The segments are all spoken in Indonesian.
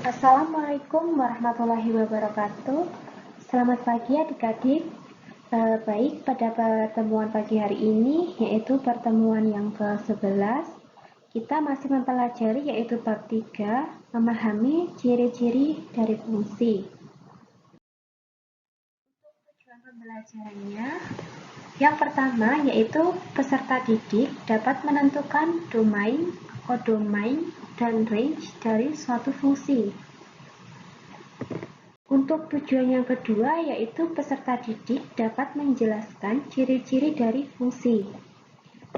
Assalamualaikum warahmatullahi wabarakatuh. Selamat pagi adik-adik. Baik, pada pertemuan pagi hari ini, yaitu pertemuan yang ke-11, kita masih mempelajari yaitu bab 3, memahami ciri-ciri dari fungsi. Untuk tujuan pembelajarannya, yang pertama yaitu peserta didik dapat menentukan domain, kodomain, dan range dari suatu fungsi. Untuk tujuan yang kedua yaitu peserta didik dapat menjelaskan ciri-ciri dari fungsi.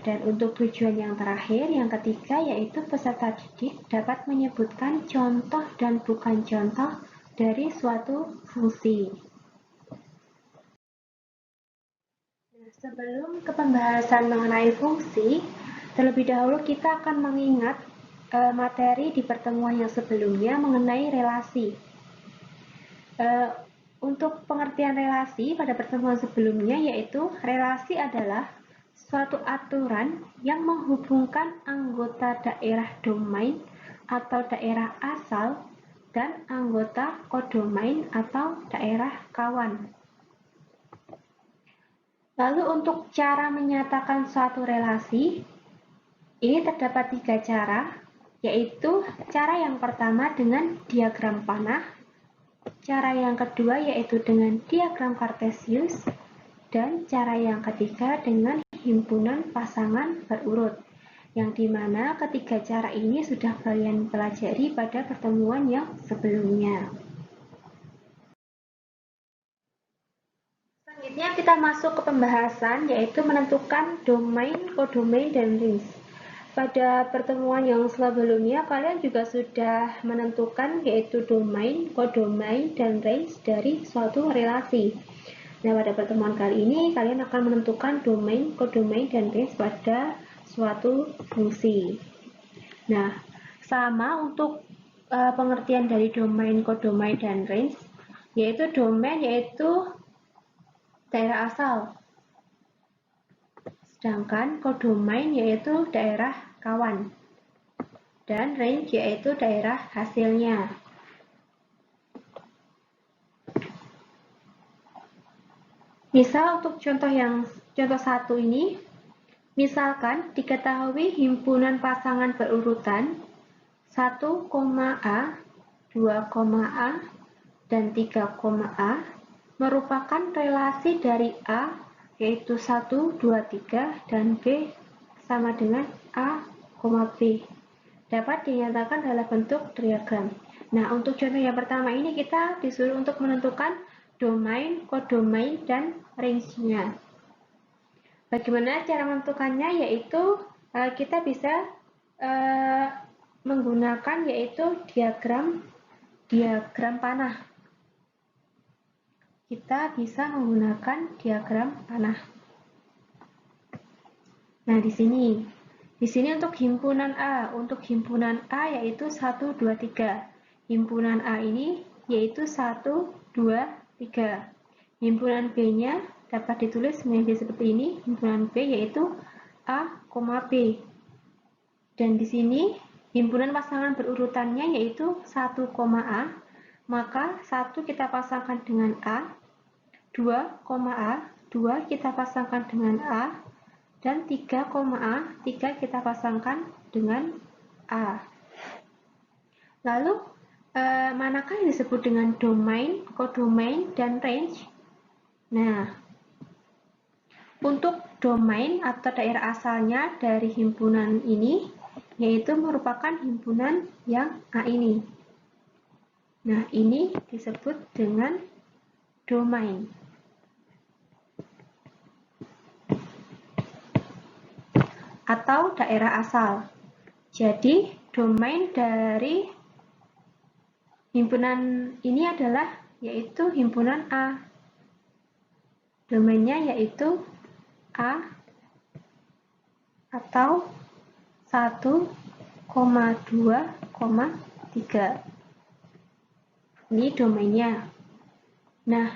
Dan untuk tujuan yang terakhir, yang ketiga yaitu peserta didik dapat menyebutkan contoh dan bukan contoh dari suatu fungsi. Sebelum ke pembahasan mengenai fungsi, terlebih dahulu kita akan mengingat materi di pertemuan yang sebelumnya mengenai relasi. Untuk pengertian relasi pada pertemuan sebelumnya yaitu relasi adalah suatu aturan yang menghubungkan anggota daerah domain atau daerah asal dan anggota kodomain atau daerah kawan. Lalu untuk cara menyatakan suatu relasi, ini terdapat 3 cara, yaitu cara yang pertama dengan diagram panah, cara yang kedua yaitu dengan diagram kartesius, dan cara yang ketiga dengan himpunan pasangan berurut, yang dimana ketiga cara ini sudah kalian pelajari pada pertemuan yang sebelumnya. Selanjutnya kita masuk ke pembahasan yaitu menentukan domain, kodomain, dan range. Pada pertemuan yang sebelumnya kalian juga sudah menentukan yaitu domain, kodomain, dan range dari suatu relasi. Nah, pada pertemuan kali ini kalian akan menentukan domain, kodomain, dan range pada suatu fungsi. Nah, sama untuk pengertian dari domain, kodomain, dan range, yaitu domain yaitu daerah asal, sedangkan kodomain yaitu daerah kawan, dan range yaitu daerah hasilnya. Misal untuk contoh 1 ini, misalkan diketahui himpunan pasangan berurutan 1,A, 2,A, dan 3,A merupakan relasi dari A yaitu 1, 2, 3 dan B sama dengan A, B. Dapat dinyatakan dalam bentuk diagram. Nah, untuk contoh yang pertama ini kita disuruh untuk menentukan domain, kodomain, dan range-nya. Bagaimana cara menentukannya? Yaitu kita bisa menggunakan yaitu diagram panah. Kita bisa menggunakan diagram panah. Nah, di sini untuk himpunan A. Untuk himpunan A yaitu 1, 2, 3. Himpunan A ini yaitu 1, 2, 3. Himpunan B-nya dapat ditulis menjadi seperti ini. Himpunan B yaitu A, B. Dan di sini himpunan pasangan berurutannya yaitu 1, A. Maka 1 kita pasangkan dengan A, 2, A, 2 kita pasangkan dengan A, dan 3,A, 3 kita pasangkan dengan A. Lalu, manakah yang disebut dengan domain, kodomain, dan range? Nah, untuk domain atau daerah asalnya dari himpunan ini, yaitu merupakan himpunan yang A ini. Nah, ini disebut dengan domain. Atau daerah asal. Jadi, domain dari himpunan ini adalah yaitu himpunan A. Domainnya yaitu A atau 1,2,3. Ini domainnya. Nah,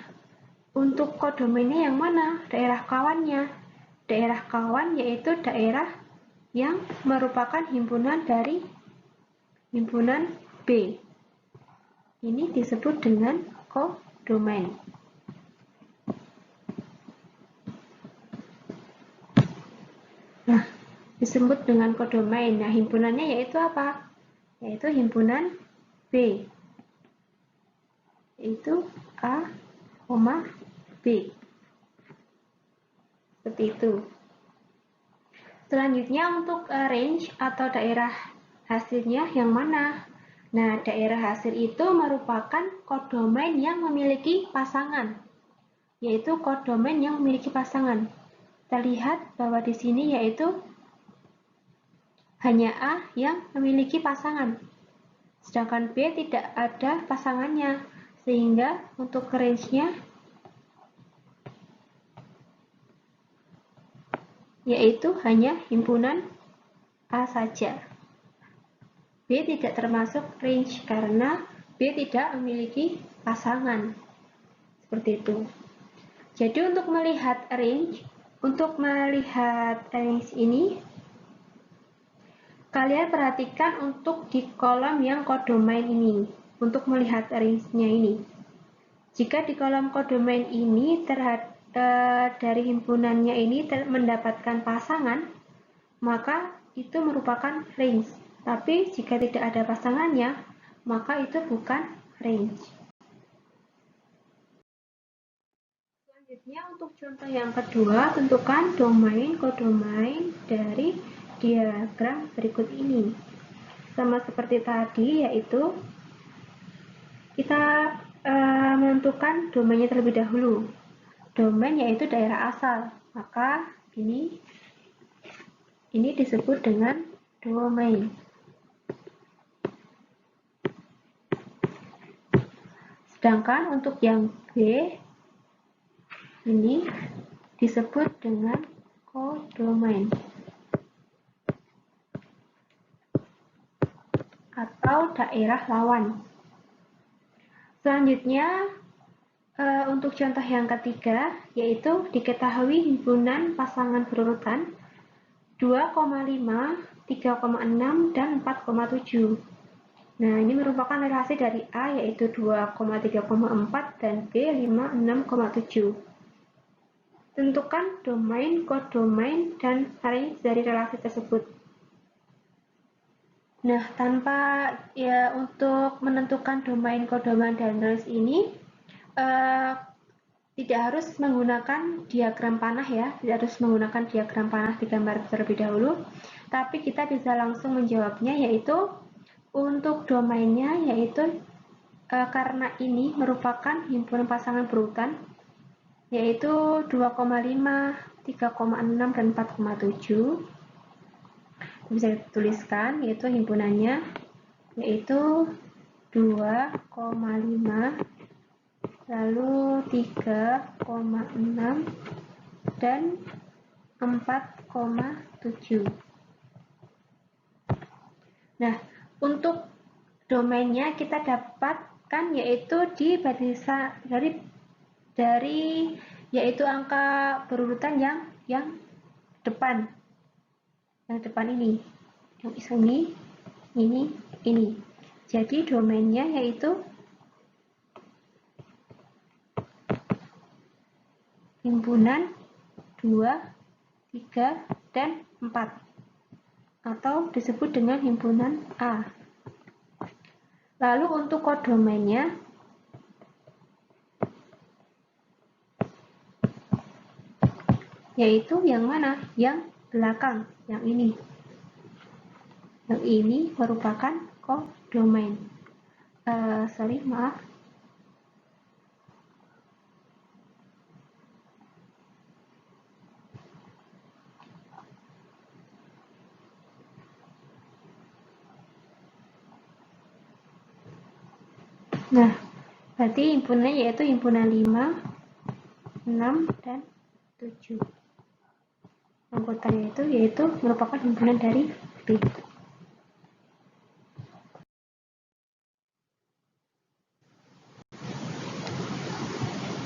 untuk kodomainnya yang mana? Daerah kawannya. Daerah kawan yaitu daerah yang merupakan himpunan dari himpunan B. Ini disebut dengan kodomain. Nah, disebut dengan kodomain. Nah, himpunannya yaitu apa? Yaitu himpunan B. Yaitu A, B. Seperti itu. Selanjutnya untuk range atau daerah hasilnya yang mana? Nah, daerah hasil itu merupakan kodomain yang memiliki pasangan, yaitu kodomain yang memiliki pasangan. Kita lihat bahwa di sini yaitu hanya A yang memiliki pasangan, sedangkan B tidak ada pasangannya, sehingga untuk range-nya yaitu hanya himpunan A saja. B tidak termasuk range karena B tidak memiliki pasangan. Seperti itu. Jadi untuk melihat range ini, kalian perhatikan untuk di kolom yang kodomain ini, untuk melihat range-nya ini. Jika di kolom kodomain ini dari himpunannya ini mendapatkan pasangan, maka itu merupakan range. Tapi jika tidak ada pasangannya, maka itu bukan range. Selanjutnya untuk contoh yang kedua, tentukan domain kodomain dari diagram berikut ini. Sama seperti tadi, yaitu kita menentukan domainnya terlebih dahulu. Domain yaitu daerah asal, maka ini disebut dengan domain. Sedangkan untuk yang B ini disebut dengan kodomain atau daerah lawan. Selanjutnya untuk contoh yang ketiga, yaitu diketahui himpunan pasangan berurutan 2,5, 3,6, dan 4,7. Nah, ini merupakan relasi dari A yaitu 2,3,4 dan B 5,6,7. Tentukan domain, kodomain, dan range dari relasi tersebut. Nah, untuk menentukan domain, kodomain, dan range ini tidak harus menggunakan diagram panah ya, tidak harus menggunakan diagram panah di gambar terlebih dahulu, tapi kita bisa langsung menjawabnya, yaitu untuk domainnya yaitu karena ini merupakan himpunan pasangan berurutan, yaitu 2,5, 3,6, dan 4,7. Bisa dituliskan yaitu himpunannya yaitu 2,5, lalu 3,6, dan 4,7. Nah, untuk domainnya kita dapatkan yaitu di barisan dari yaitu angka berurutan yang depan. Yang depan ini. Yang ini. Jadi domainnya yaitu himpunan 2, 3, dan 4, atau disebut dengan himpunan A. Lalu untuk kodomainnya yaitu yang mana? Yang belakang, yang ini. Yang ini merupakan kodomain. Maaf. Nah, berarti himpunannya yaitu himpunan 5, 6, dan 7. Anggotanya yaitu merupakan himpunan dari B.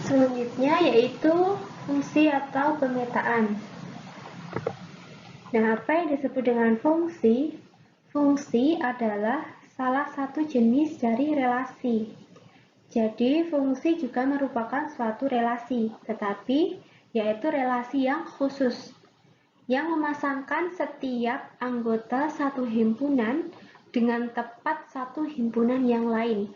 Selanjutnya yaitu fungsi atau pemetaan. Nah, apa yang disebut dengan fungsi? Fungsi adalah salah satu jenis dari relasi. Jadi, fungsi juga merupakan suatu relasi, tetapi yaitu relasi yang khusus, yang memasangkan setiap anggota satu himpunan dengan tepat satu himpunan yang lain.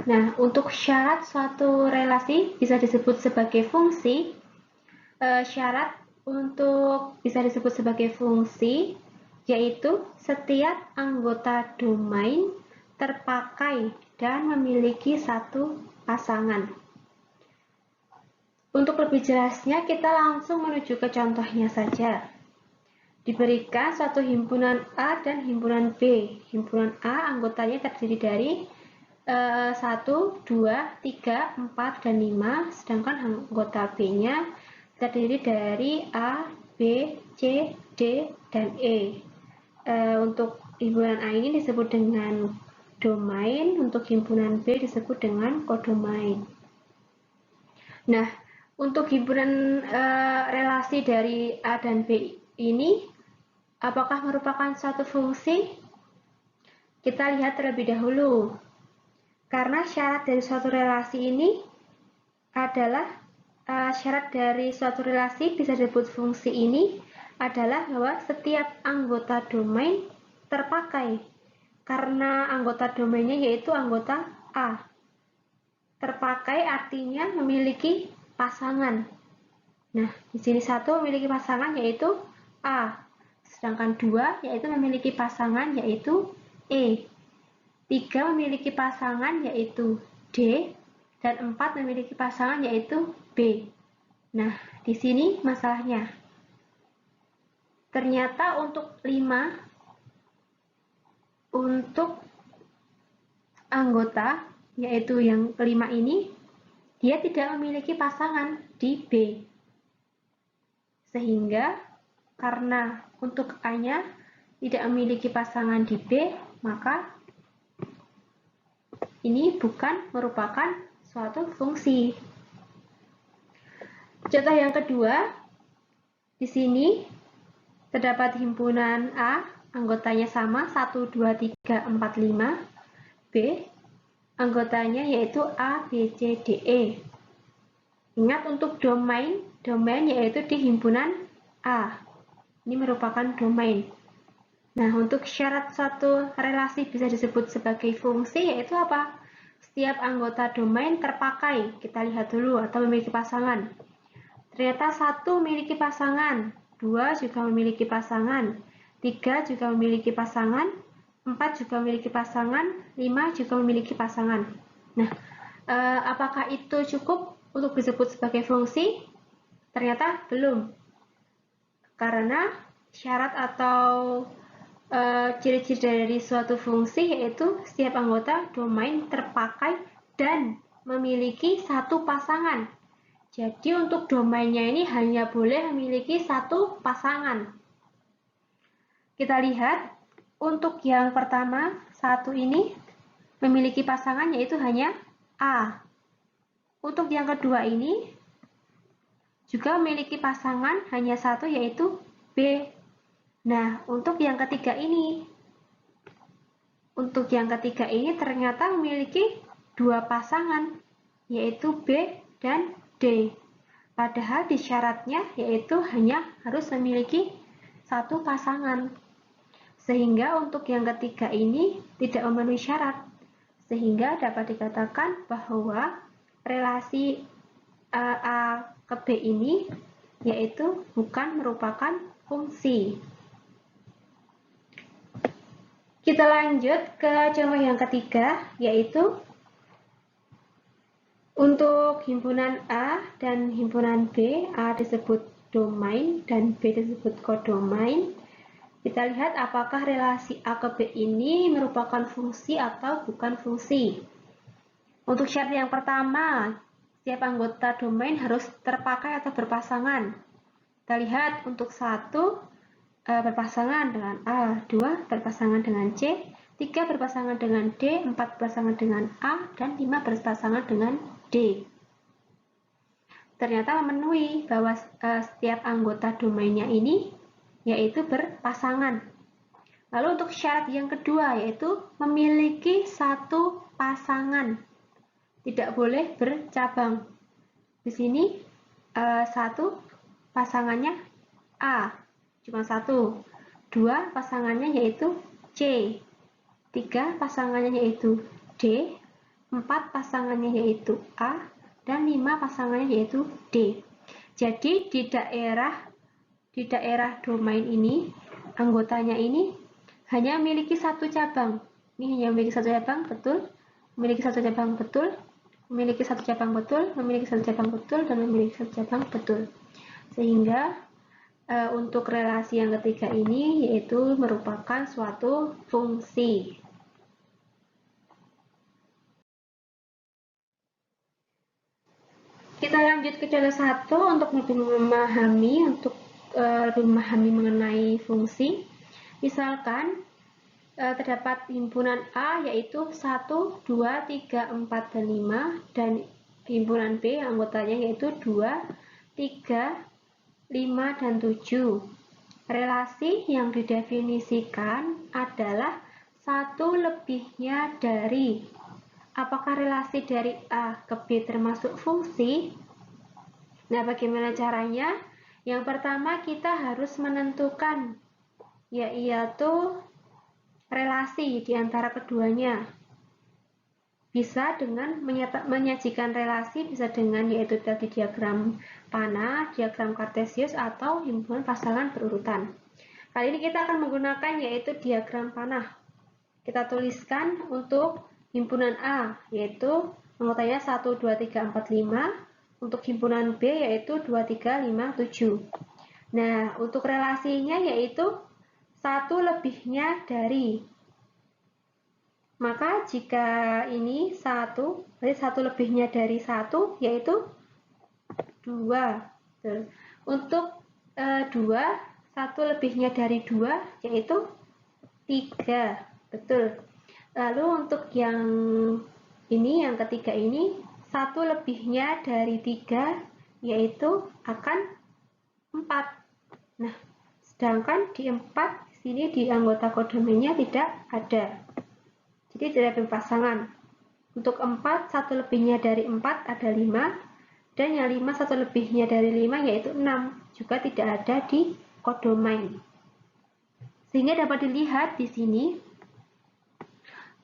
Nah, untuk syarat suatu relasi bisa disebut sebagai fungsi. Syarat untuk bisa disebut sebagai fungsi yaitu setiap anggota domain terpakai dan memiliki satu pasangan. Untuk lebih jelasnya, kita langsung menuju ke contohnya saja. Diberikan suatu himpunan A dan himpunan B. Himpunan A anggotanya terdiri dari 1, 2, 3, 4, dan 5, sedangkan anggota B-nya terdiri dari A, B, C, D, dan E. Untuk himpunan A ini disebut dengan domain, untuk himpunan B disebut dengan kodomain. Nah, untuk himpunan relasi dari A dan B ini, apakah merupakan suatu fungsi? Kita lihat terlebih dahulu. Karena syarat dari suatu relasi ini adalah syarat dari suatu relasi bisa disebut fungsi ini adalah bahwa setiap anggota domain terpakai. Karena anggota domainnya yaitu anggota A. Terpakai artinya memiliki pasangan. Nah, di sini 1 memiliki pasangan yaitu A. Sedangkan 2 yaitu memiliki pasangan yaitu E. 3 memiliki pasangan yaitu D, dan 4 memiliki pasangan yaitu B. Nah, di sini masalahnya. Ternyata untuk 5, untuk anggota, yaitu yang kelima ini, dia tidak memiliki pasangan di B. Sehingga, karena untuk A-nya tidak memiliki pasangan di B, maka ini bukan merupakan suatu fungsi. Contoh yang kedua, di sini terdapat himpunan A, anggotanya sama 1, 2, 3, 4, 5. B, anggotanya yaitu A, B, C, D, E. Ingat untuk domain yaitu di himpunan A. Ini merupakan domain. Nah, untuk syarat suatu relasi bisa disebut sebagai fungsi yaitu apa? Setiap anggota domain terpakai. Kita lihat dulu atau memiliki pasangan. Ternyata 1 memiliki pasangan, 2 juga memiliki pasangan, 3 juga memiliki pasangan, 4 juga memiliki pasangan, 5 juga memiliki pasangan. Nah, apakah itu cukup untuk disebut sebagai fungsi? Ternyata belum. Karena syarat atau ciri-ciri dari suatu fungsi yaitu setiap anggota domain terpakai dan memiliki satu pasangan. Jadi untuk domainnya ini hanya boleh memiliki satu pasangan. Kita lihat untuk yang pertama, 1 ini memiliki pasangan yaitu hanya A. Untuk yang kedua ini juga memiliki pasangan hanya 1 yaitu B. Nah, untuk yang ketiga ini ternyata memiliki 2 pasangan yaitu B dan D. Padahal di syaratnya yaitu hanya harus memiliki satu pasangan. Sehingga untuk yang ketiga ini tidak memenuhi syarat. Sehingga dapat dikatakan bahwa relasi A ke B ini yaitu bukan merupakan fungsi. Kita lanjut ke contoh yang ketiga, yaitu untuk himpunan A dan himpunan B, A disebut domain dan B disebut kodomain. Kita lihat apakah relasi A ke B ini merupakan fungsi atau bukan fungsi. Untuk syarat yang pertama, setiap anggota domain harus terpakai atau berpasangan. Kita lihat untuk 1 berpasangan dengan A, 2 berpasangan dengan C, 3 berpasangan dengan D, 4 berpasangan dengan A, dan 5 berpasangan dengan D. Ternyata memenuhi bahwa setiap anggota domainnya ini yaitu berpasangan. Lalu untuk syarat yang kedua yaitu memiliki satu pasangan, tidak boleh bercabang. Di sini satu pasangannya A, cuma satu. Dua pasangannya yaitu C, tiga pasangannya yaitu D, empat pasangannya yaitu A, dan lima pasangannya yaitu D. Jadi di daerah domain ini, anggotanya ini hanya memiliki satu cabang. Ini hanya memiliki satu cabang, betul. Memiliki satu cabang, betul. Memiliki satu cabang, betul. Memiliki satu cabang, betul. Dan memiliki satu cabang, betul. Sehingga untuk relasi yang ketiga ini yaitu merupakan suatu fungsi. Kita lanjut ke contoh 1 untuk lebih memahami mengenai fungsi. Misalkan terdapat himpunan A yaitu 1, 2, 3, 4, dan 5, dan himpunan B anggotanya yaitu 2, 3, 5, dan 7. Relasi yang didefinisikan adalah satu lebihnya dari. Apakah relasi dari A ke B termasuk fungsi? Nah, bagaimana caranya? Yang pertama kita harus menentukan, yaitu relasi di antara keduanya. Bisa dengan menyajikan relasi, bisa dengan yaitu tadi diagram panah, diagram kartesius, atau himpunan pasangan berurutan. Kali ini kita akan menggunakan yaitu diagram panah. Kita tuliskan untuk himpunan A, yaitu anggotanya 1, 2, 3, 4, 5. Untuk himpunan B, yaitu 2, 3, 5, 7. Nah, untuk relasinya yaitu satu lebihnya dari. Maka jika ini 1, berarti satu lebihnya dari 1, yaitu 2. Untuk 2, satu lebihnya dari 2, yaitu 3. Betul. Lalu untuk yang ini, yang ketiga ini, satu lebihnya dari 3, yaitu akan 4. Nah, sedangkan di 4, sini di anggota kodomennya tidak ada. Jadi tidak ada pasangan. Untuk 4, satu lebihnya dari 4 ada 5, dan yang 5, satu lebihnya dari 5, yaitu 6. Juga tidak ada di kodomain. Sehingga dapat dilihat di sini,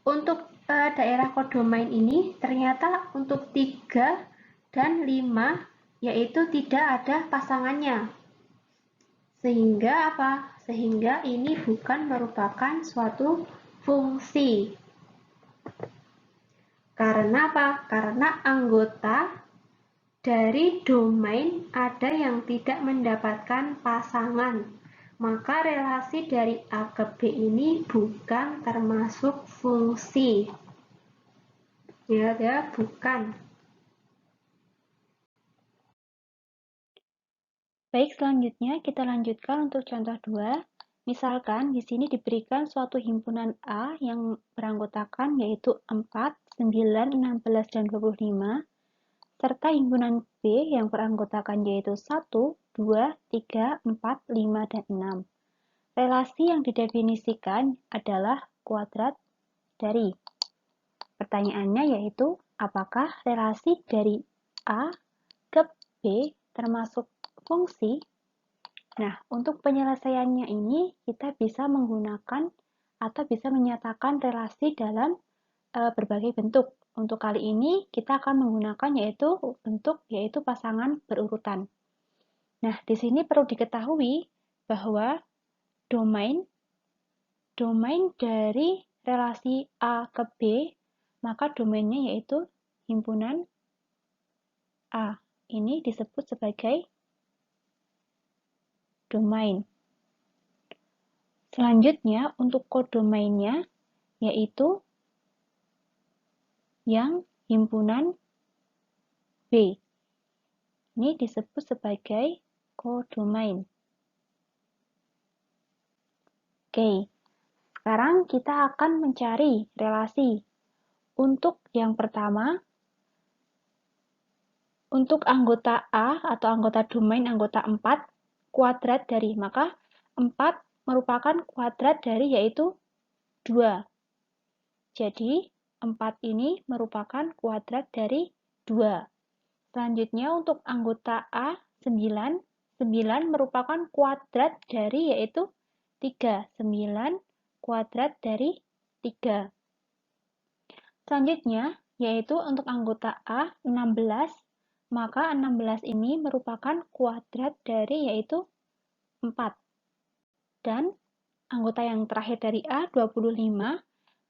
untuk daerah kodomain ini ternyata untuk 3 dan 5 yaitu tidak ada pasangannya. Sehingga apa? Sehingga ini bukan merupakan suatu fungsi. Karena apa? Karena anggota dari domain ada yang tidak mendapatkan pasangan. Maka relasi dari A ke B ini bukan termasuk fungsi. Ya, bukan. Baik, selanjutnya kita lanjutkan untuk contoh 2. Misalkan di sini diberikan suatu himpunan A yang beranggotakan yaitu 4, 9, 16, dan 25, serta himpunan B yang beranggotakan yaitu 1, 2, 3, 4, 5, dan 6. Relasi yang didefinisikan adalah kuadrat dari. Pertanyaannya yaitu, apakah relasi dari A ke B termasuk fungsi? Nah, untuk penyelesaiannya ini kita bisa menggunakan atau bisa menyatakan relasi dalam berbagai bentuk. Untuk kali ini kita akan menggunakan yaitu pasangan berurutan. Nah, di sini perlu diketahui bahwa domain dari relasi A ke B, maka domainnya yaitu himpunan A. Ini disebut sebagai domain. Selanjutnya, untuk kodomainnya, yaitu yang himpunan B. Ini disebut sebagai kodomain. Oke, sekarang kita akan mencari relasi. Untuk yang pertama, untuk anggota A atau anggota domain anggota 4, kuadrat dari, maka 4 merupakan kuadrat dari yaitu 2. Jadi, 4 ini merupakan kuadrat dari 2. Selanjutnya untuk anggota A, 9. 9 merupakan kuadrat dari yaitu 3. 9 kuadrat dari 3. Selanjutnya, yaitu untuk anggota A, 16. Maka 16 ini merupakan kuadrat dari yaitu 4. Dan anggota yang terakhir dari A, 25.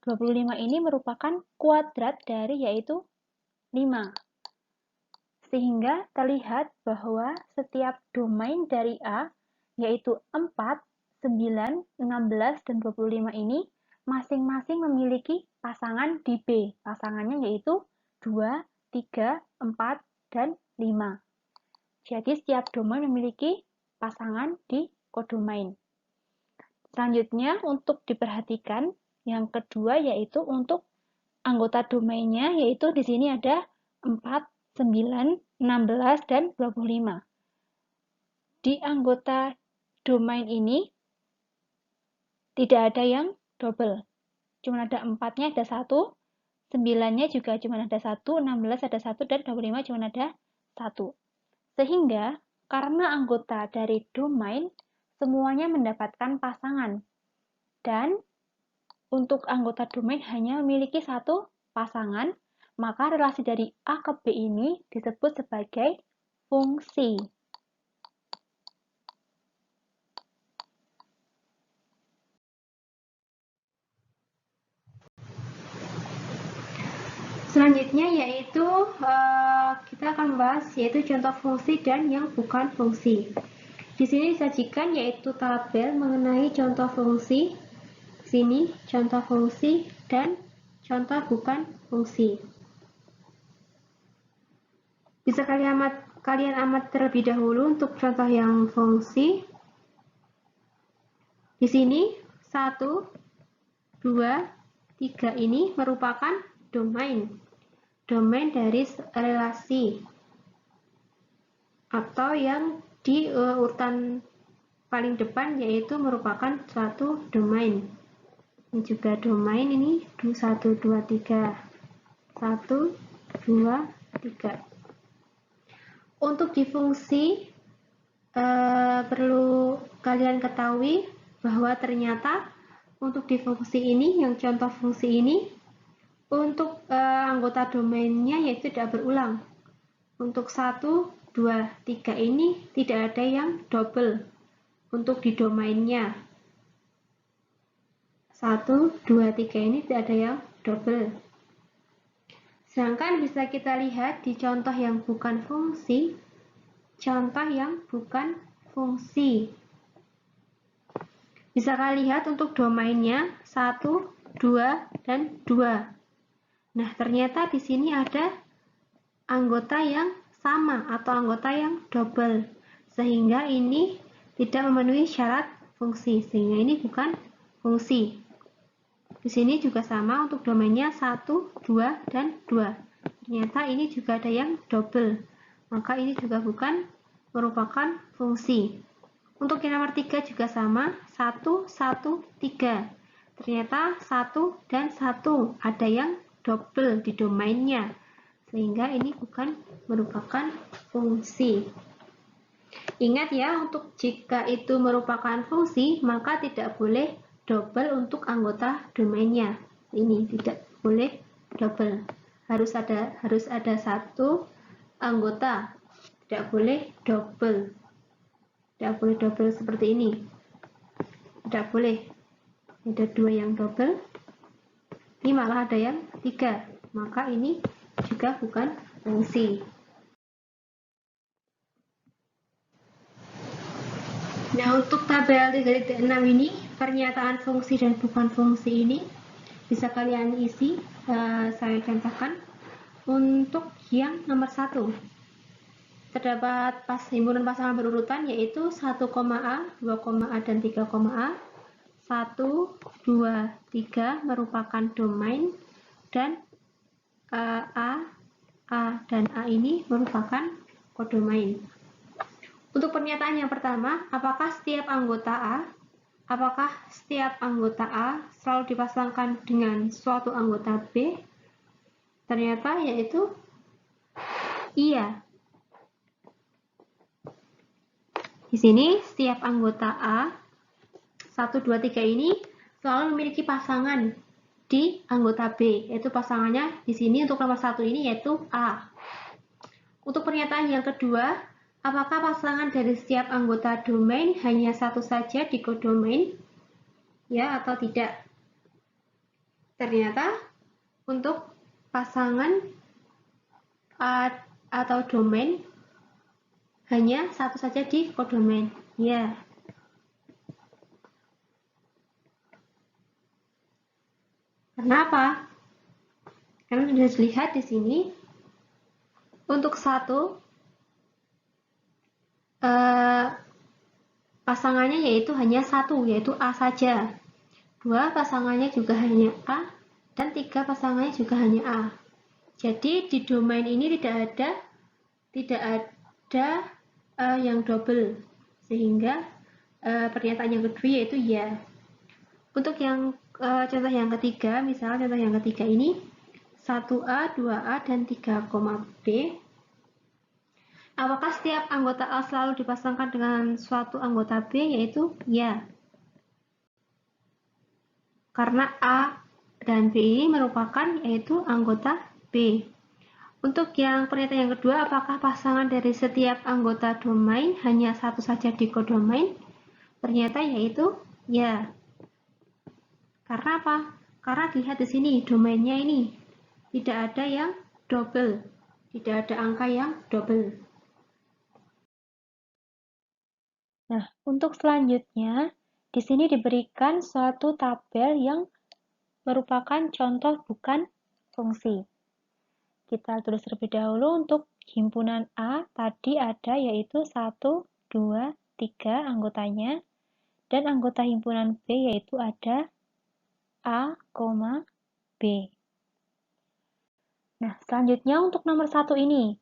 25 ini merupakan kuadrat dari yaitu 5. Sehingga terlihat bahwa setiap domain dari A, yaitu 4, 9, 16, dan 25 ini masing-masing memiliki pasangan di B. Pasangannya yaitu 2, 3, 4, dan 5. Jadi setiap domain memiliki pasangan di kodomain. Selanjutnya untuk diperhatikan yang kedua yaitu untuk anggota domainnya, yaitu di sini ada 4, 9, 16, dan 25. Di anggota domain ini tidak ada yang double. Cuma ada 4-nya ada 1, 9-nya juga cuma ada 1, 16 ada 1, dan 25 cuma ada 1. Sehingga karena anggota dari domain semuanya mendapatkan pasangan. Dan untuk anggota domain hanya memiliki satu pasangan, maka relasi dari A ke B ini disebut sebagai fungsi. Selanjutnya yaitu kita akan membahas yaitu contoh fungsi dan yang bukan fungsi. Di sini disajikan yaitu tabel mengenai contoh fungsi. Sini contoh fungsi dan contoh bukan fungsi. Bisa kalian amat terlebih dahulu untuk contoh yang fungsi. Di sini 1, 2, 3 ini merupakan domain dari relasi atau yang di urutan paling depan yaitu merupakan suatu domain. Ini juga domain ini 1, 2, 3 1, 2, 3. Untuk di fungsi perlu kalian ketahui bahwa ternyata untuk di fungsi ini, yang contoh fungsi ini, untuk anggota domainnya yaitu tidak berulang. Untuk 1, 2, 3 ini tidak ada yang double untuk di domainnya. 1, 2, 3 ini tidak ada yang double. Sedangkan bisa kita lihat di contoh yang bukan fungsi, bisa kalian lihat untuk domainnya 1, 2, dan 2. Nah, ternyata di sini ada anggota yang sama atau anggota yang double, sehingga ini tidak memenuhi syarat fungsi, sehingga ini bukan fungsi. Di sini juga sama untuk domainnya 1, 2, dan 2. Ternyata ini juga ada yang double, maka ini juga bukan merupakan fungsi. Untuk yang nomor 3 juga sama, 1, 1, 3. Ternyata 1 dan 1 ada yang double di domainnya, sehingga ini bukan merupakan fungsi. Ingat ya, untuk jika itu merupakan fungsi, maka tidak boleh double untuk anggota domainnya. Ini tidak boleh double. Harus ada satu anggota, tidak boleh double. Tidak boleh double seperti ini. Tidak boleh. Ada 2 yang double. Ini malah ada yang 3. Maka ini juga bukan fungsi. Nah, untuk tabel 3.6 ini, pernyataan fungsi dan bukan fungsi ini bisa kalian isi. Saya contohkan. Untuk yang nomor 1, terdapat himpunan pasangan berurutan yaitu 1, A, 2, A, dan 3, A. 1, 2, 3 merupakan domain, dan A, dan A ini merupakan kodomain. Untuk pernyataan yang pertama, apakah setiap anggota A Apakah setiap anggota A selalu dipasangkan dengan suatu anggota B? Ternyata yaitu iya. Di sini setiap anggota A 1, 2, 3 ini selalu memiliki pasangan di anggota B, yaitu pasangannya di sini untuk nomor 1 ini yaitu A. Untuk pernyataan yang kedua, apakah pasangan dari setiap anggota domain hanya satu saja di kodomain? Ya atau tidak? Ternyata untuk pasangan A atau domain hanya satu saja di kodomain. Ya. Kenapa? Karena sudah dilihat di sini untuk satu pasangannya yaitu hanya satu, yaitu A saja. Dua pasangannya juga hanya A, dan tiga pasangannya juga hanya A. Jadi di domain ini tidak ada yang double, sehingga pernyataan yang kedua yaitu ya. Untuk yang contoh yang ketiga, misalnya contoh yang ketiga ini 1A, 2A, dan 3,B. Apakah setiap anggota A selalu dipasangkan dengan suatu anggota B? Yaitu ya. Karena A dan B ini merupakan yaitu anggota B. Untuk yang pernyataan yang kedua, apakah pasangan dari setiap anggota domain hanya satu saja di kodomain? Ternyata yaitu ya. Karena apa? Karena dilihat di sini domainnya ini tidak ada yang double, tidak ada angka yang double. Nah, untuk selanjutnya, di sini diberikan suatu tabel yang merupakan contoh bukan fungsi. Kita tulis terlebih dahulu untuk himpunan A, tadi ada yaitu 1, 2, 3 anggotanya, dan anggota himpunan B yaitu ada A, B. Nah, selanjutnya untuk nomor 1 ini,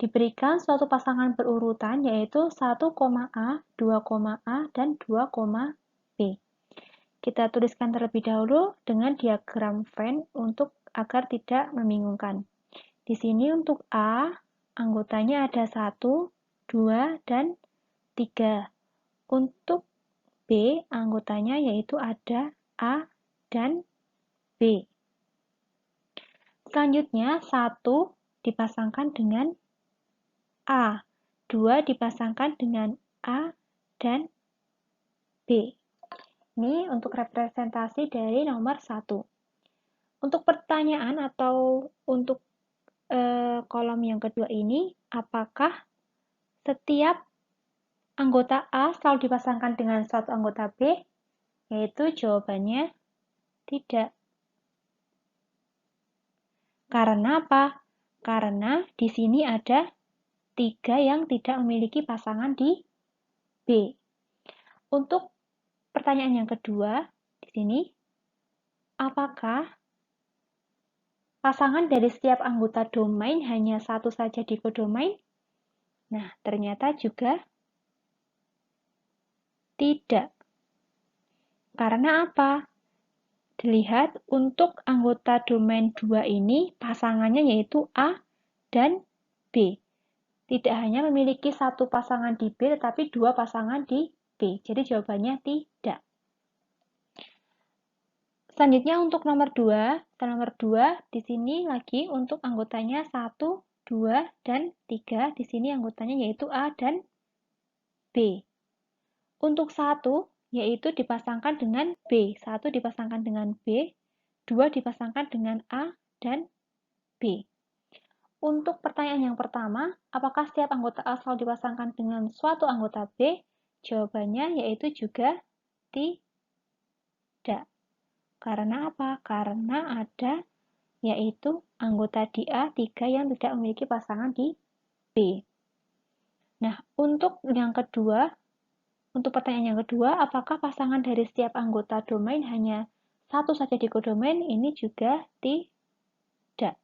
diberikan suatu pasangan berurutan yaitu 1,A, 2,A, dan 2,B. Kita tuliskan terlebih dahulu dengan diagram Venn untuk agar tidak membingungkan. Di sini untuk A, anggotanya ada 1, 2, dan 3. Untuk B, anggotanya yaitu ada A dan B. Selanjutnya, 1 dipasangkan dengan A, 2 dipasangkan dengan A dan B. Ini untuk representasi dari nomor 1. Untuk pertanyaan atau untuk kolom yang kedua ini, apakah setiap anggota A selalu dipasangkan dengan suatu anggota B? Yaitu jawabannya tidak. Karena apa? Karena di sini ada 3 yang tidak memiliki pasangan di B. Untuk pertanyaan yang kedua, di sini, apakah pasangan dari setiap anggota domain hanya satu saja di kodomain? Nah, ternyata juga tidak. Karena apa? Dilihat untuk anggota domain 2 ini pasangannya yaitu A dan B. Tidak hanya memiliki satu pasangan di B, tetapi dua pasangan di B. Jadi jawabannya tidak. Selanjutnya untuk nomor 2. Nomor 2 di sini lagi untuk anggotanya 1, 2, dan 3. Di sini anggotanya yaitu A dan B. Untuk 1 yaitu dipasangkan dengan B. 1 dipasangkan dengan B, 2 dipasangkan dengan A dan B. Untuk pertanyaan yang pertama, apakah setiap anggota A selalu dipasangkan dengan suatu anggota B? Jawabannya yaitu juga tidak. Karena apa? Karena ada yaitu anggota di A 3 yang tidak memiliki pasangan di B. Nah, untuk yang kedua, untuk pertanyaan yang kedua, apakah pasangan dari setiap anggota domain hanya satu saja di kodomain? Ini juga tidak.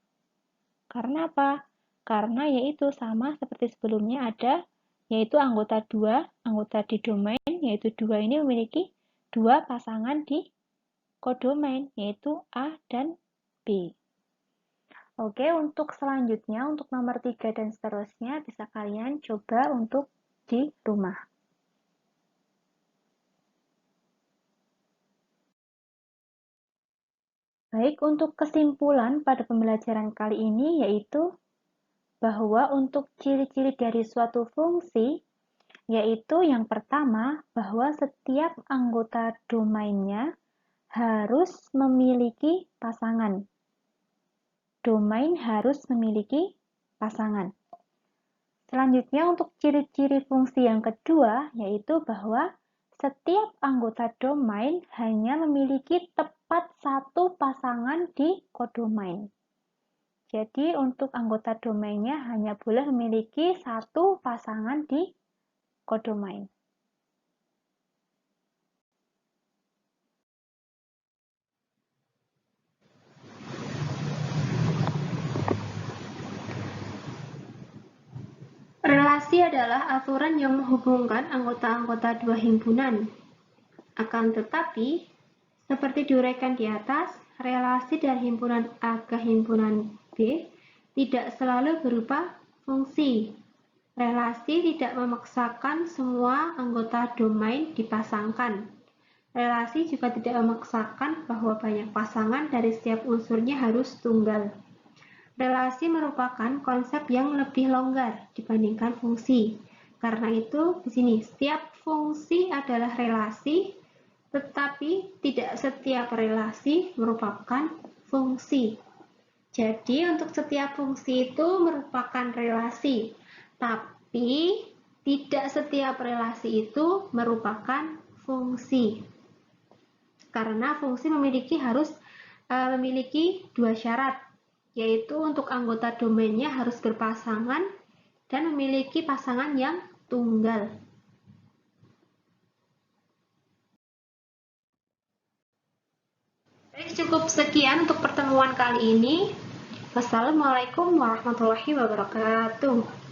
Karena apa? Karena yaitu sama seperti sebelumnya ada, yaitu anggota 2, anggota di domain, yaitu 2 ini memiliki dua pasangan di kodomain, yaitu A dan B. Oke, untuk selanjutnya, untuk nomor 3 dan seterusnya, bisa kalian coba untuk di rumah. Baik, untuk kesimpulan pada pembelajaran kali ini yaitu bahwa untuk ciri-ciri dari suatu fungsi, yaitu yang pertama, bahwa setiap anggota domainnya harus memiliki pasangan. Domain harus memiliki pasangan. Selanjutnya, untuk ciri-ciri fungsi yang kedua, yaitu bahwa setiap anggota domain hanya memiliki tepat satu pasangan di kodomain. Jadi, untuk anggota domainnya hanya boleh memiliki satu pasangan di kodomain. Relasi adalah aturan yang menghubungkan anggota-anggota dua himpunan. Akan tetapi, seperti diuraikan di atas, relasi dari himpunan A ke himpunan B tidak selalu berupa fungsi. Relasi tidak memaksakan semua anggota domain dipasangkan. Relasi juga tidak memaksakan bahwa banyak pasangan dari setiap unsurnya harus tunggal. Relasi merupakan konsep yang lebih longgar dibandingkan fungsi. Karena itu, di sini setiap fungsi adalah relasi, tetapi tidak setiap relasi merupakan fungsi. Jadi, untuk setiap fungsi itu merupakan relasi, tapi tidak setiap relasi itu merupakan fungsi. Karena fungsi harus memiliki dua syarat, yaitu untuk anggota domainnya harus berpasangan dan memiliki pasangan yang tunggal. Baik, cukup sekian untuk pertemuan kali ini. Wassalamualaikum warahmatullahi wabarakatuh.